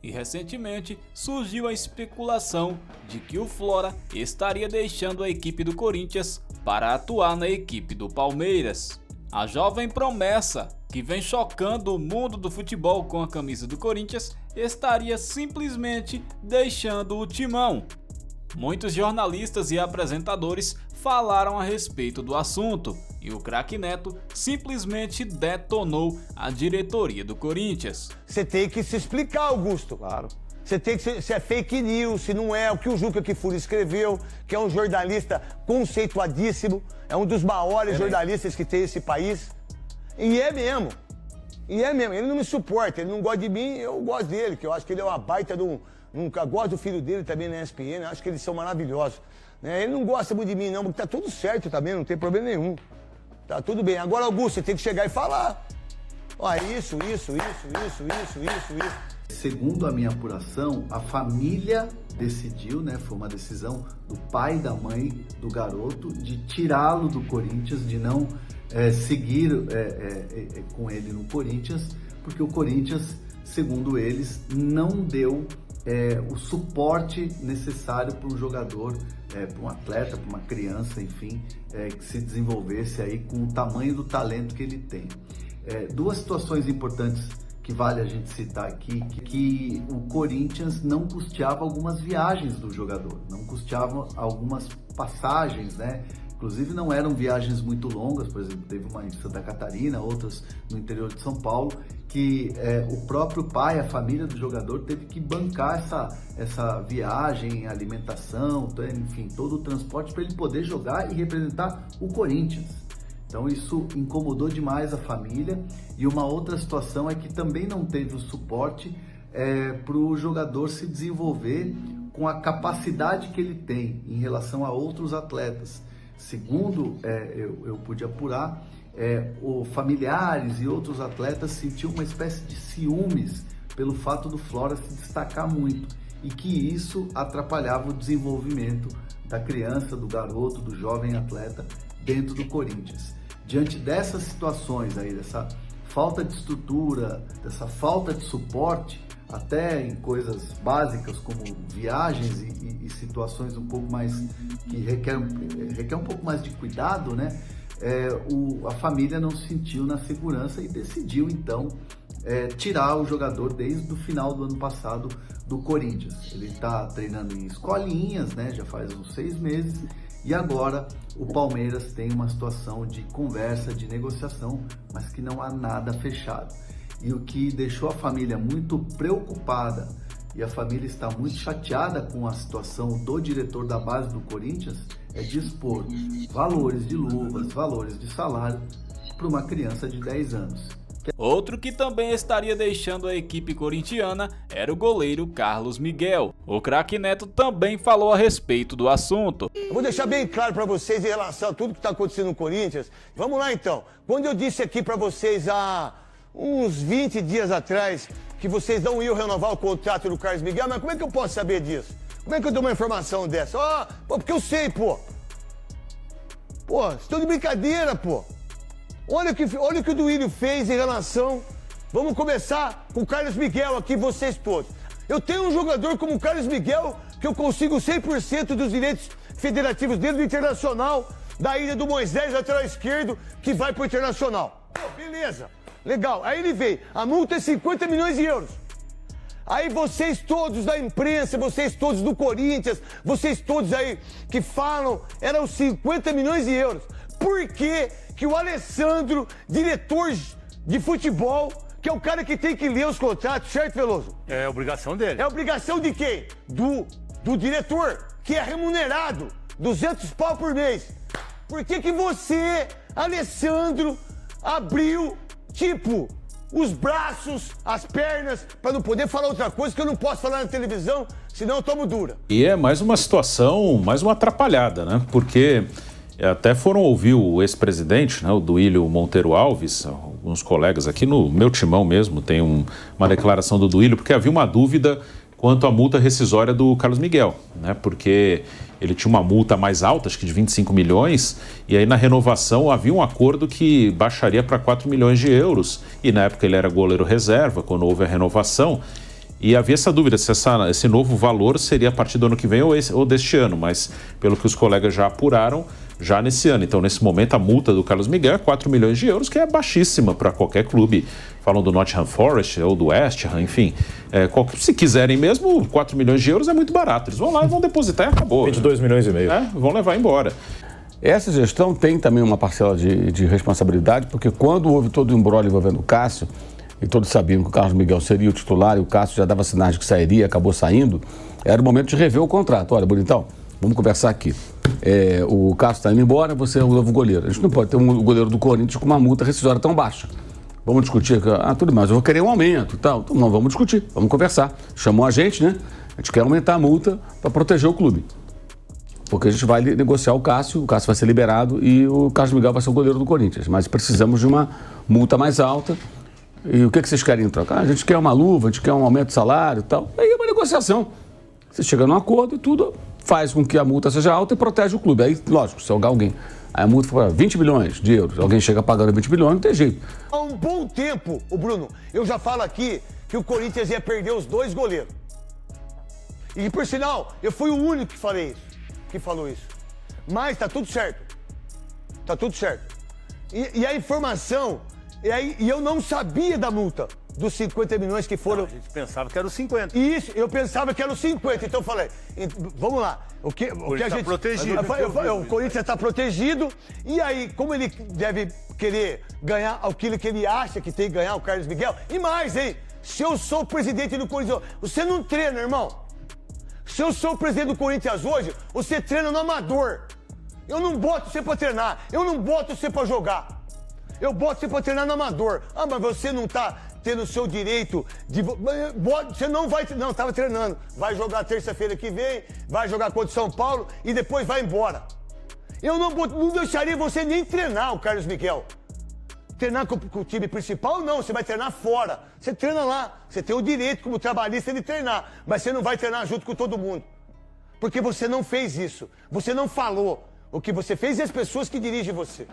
e recentemente surgiu a especulação de que o Flora estaria deixando a equipe do Corinthians para atuar na equipe do Palmeiras. A jovem promessa, que vem chocando o mundo do futebol com a camisa do Corinthians, estaria simplesmente deixando o timão. Muitos jornalistas e apresentadores falaram a respeito do assunto e o craque Neto simplesmente detonou a diretoria do Corinthians. Você tem que se explicar, Augusto. Claro. Você tem que se é fake news, se não é o que o Juca Kfouri escreveu, que é um jornalista conceituadíssimo, é um dos maiores jornalistas que tem esse país. E é mesmo. Ele não me suporta, ele não gosta de mim, eu gosto dele, que eu acho que ele é uma baita de um... Nunca gosto do filho dele também na ESPN, acho que eles são maravilhosos. Né? Ele não gosta muito de mim não, porque tá tudo certo também, não tem problema nenhum. Tá tudo bem. Agora, Augusto, você tem que chegar e falar. Ó, isso. Segundo a minha apuração, a família decidiu, né, foi uma decisão do pai e da mãe do garoto, de tirá-lo do Corinthians, de não seguir com ele no Corinthians, porque o Corinthians, segundo eles, não deu o suporte necessário para um jogador, para um atleta, para uma criança, enfim, que se desenvolvesse aí com o tamanho do talento que ele tem. Duas situações importantes que vale a gente citar aqui, que o Corinthians não custeava algumas viagens do jogador, não custeava algumas passagens, né? Inclusive não eram viagens muito longas, por exemplo, teve uma em Santa Catarina, outras no interior de São Paulo, que o próprio pai, a família do jogador teve que bancar essa viagem, alimentação, enfim, todo o transporte para ele poder jogar e representar o Corinthians. Então isso incomodou demais a família. E uma outra situação é que também não teve o suporte para o jogador se desenvolver com a capacidade que ele tem em relação a outros atletas. Segundo eu pude apurar, os familiares e outros atletas sentiam uma espécie de ciúmes pelo fato do Flora se destacar muito e que isso atrapalhava o desenvolvimento da criança, do garoto, do jovem atleta dentro do Corinthians. Diante dessas situações aí, dessa falta de estrutura, dessa falta de suporte, até em coisas básicas como viagens e situações um pouco mais que requer um pouco mais de cuidado, né? A família não se sentiu na segurança e decidiu então tirar o jogador desde o final do ano passado do Corinthians. Ele está treinando em escolinhas, né? Já faz uns 6 meses. E agora o Palmeiras tem uma situação de conversa, de negociação, mas que não há nada fechado. E o que deixou a família muito preocupada, e a família está muito chateada com a situação do diretor da base do Corinthians, é dispor valores de luvas, valores de salário para uma criança de 10 anos. Outro que também estaria deixando a equipe corintiana era o goleiro Carlos Miguel. O craque Neto também falou a respeito do assunto. Eu vou deixar bem claro para vocês em relação a tudo que está acontecendo no Corinthians. Vamos lá então. Quando eu disse aqui para vocês há uns 20 dias atrás que vocês não iam renovar o contrato do Carlos Miguel, mas como é que eu posso saber disso? Como é que eu dou uma informação dessa? Porque eu sei, pô. Pô, vocês estão de brincadeira, pô. Olha o que o Duílio fez em relação... Vamos começar com o Carlos Miguel aqui, vocês todos. Eu tenho um jogador como o Carlos Miguel que eu consigo 100% dos direitos federativos dele do Internacional, da Ilha do Moisés, lateral esquerdo, que vai pro Internacional. Pô, beleza, legal. Aí ele veio, a multa é 50 milhões de euros. Aí vocês todos da imprensa, vocês todos do Corinthians, vocês todos aí que falam, eram 50 milhões de euros. Por que que o Alessandro, diretor de futebol, que é o cara que tem que ler os contratos, certo, Veloso? É obrigação dele. É obrigação de quem? Do diretor, que é remunerado 200 pau por mês. Por que que você, Alessandro, abriu, tipo, os braços, as pernas, para não poder falar outra coisa que eu não posso falar na televisão, senão eu tomo dura? E é mais uma situação, mais uma atrapalhada, né? Porque até foram ouvir o ex-presidente, né, o Duílio Monteiro Alves, alguns colegas aqui no meu timão mesmo, tem uma declaração do Duílio, porque havia uma dúvida quanto à multa rescisória do Carlos Miguel, né? Porque ele tinha uma multa mais alta, acho que de 25 milhões, e aí na renovação havia um acordo que baixaria para 4 milhões de euros, e na época ele era goleiro reserva, quando houve a renovação, E havia essa dúvida se esse novo valor seria a partir do ano que vem ou deste ano, mas pelo que os colegas já apuraram, já nesse ano. Então, nesse momento, a multa do Carlos Miguel é 4 milhões de euros, que é baixíssima para qualquer clube. Falam do Nottingham Forest ou do West Ham, enfim. Se quiserem mesmo, 4 milhões de euros é muito barato. Eles vão lá e vão depositar e acabou. 22 milhões e meio. Vão levar embora. Essa gestão tem também uma parcela de responsabilidade, porque quando houve todo o imbróglio envolvendo o Cássio, e todos sabiam que o Carlos Miguel seria o titular e o Cássio já dava sinais de que sairia, acabou saindo, era o momento de rever o contrato. Olha, bonitão, vamos conversar aqui. O Cássio está indo embora, você é o novo goleiro. A gente não pode ter um goleiro do Corinthians com uma multa rescisória tão baixa. Vamos discutir, tudo mais, eu vou querer um aumento e tal. Então, não, vamos discutir, vamos conversar. Chamou a gente, né? A gente quer aumentar a multa para proteger o clube. Porque a gente vai negociar o Cássio vai ser liberado e o Carlos Miguel vai ser o goleiro do Corinthians. Mas precisamos de uma multa mais alta. E o que vocês querem em troca? A gente quer uma luva, a gente quer um aumento de salário e tal. Aí é uma negociação. Você chega num acordo e tudo faz com que a multa seja alta e protege o clube. Aí, lógico, se alguém... Aí a multa foi para 20 milhões de euros. Alguém chega pagando 20 milhões, não tem jeito. Há um bom tempo, Bruno, eu já falo aqui que o Corinthians ia perder os 2 goleiros. E, por sinal, eu fui o único que falou isso. Mas tá tudo certo. Tá tudo certo. E a informação... E eu não sabia da multa dos 50 milhões que foram... Não, a gente pensava que era os 50. Isso, eu pensava que era os 50. Então eu falei, vamos lá. O que a gente... protegido. O Corinthians está protegido. E aí, como ele deve querer ganhar aquilo que ele acha que tem que ganhar, o Carlos Miguel... E mais, hein? Se eu sou o presidente do Corinthians... Você não treina, irmão. Se eu sou o presidente do Corinthians hoje, você treina no amador. Eu não boto você pra treinar. Eu não boto você pra jogar. Eu boto você pra treinar no amador. Ah, mas você não tá tendo o seu direito de... Você não vai... Não, tava treinando. Vai jogar terça-feira que vem, vai jogar contra o São Paulo e depois vai embora. Eu não deixaria você nem treinar, o Carlos Miguel. Treinar com o time principal, não. Você vai treinar fora. Você treina lá. Você tem o direito, como trabalhista, de treinar. Mas você não vai treinar junto com todo mundo. Porque você não fez isso. Você não falou o que você fez e as pessoas que dirigem você.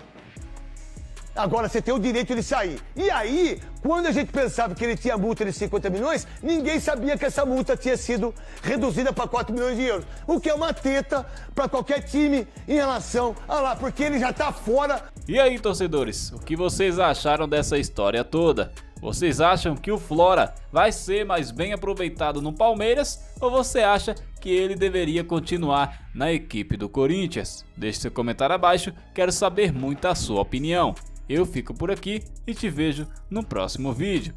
Agora você tem o direito de sair. E aí, quando a gente pensava que ele tinha multa de 50 milhões, ninguém sabia que essa multa tinha sido reduzida para 4 milhões de euros. O que é uma teta para qualquer time em relação a lá, porque ele já tá fora. E aí, torcedores, o que vocês acharam dessa história toda? Vocês acham que o Flora vai ser mais bem aproveitado no Palmeiras ou você acha que ele deveria continuar na equipe do Corinthians? Deixe seu comentário abaixo, quero saber muito a sua opinião. Eu fico por aqui e te vejo no próximo vídeo.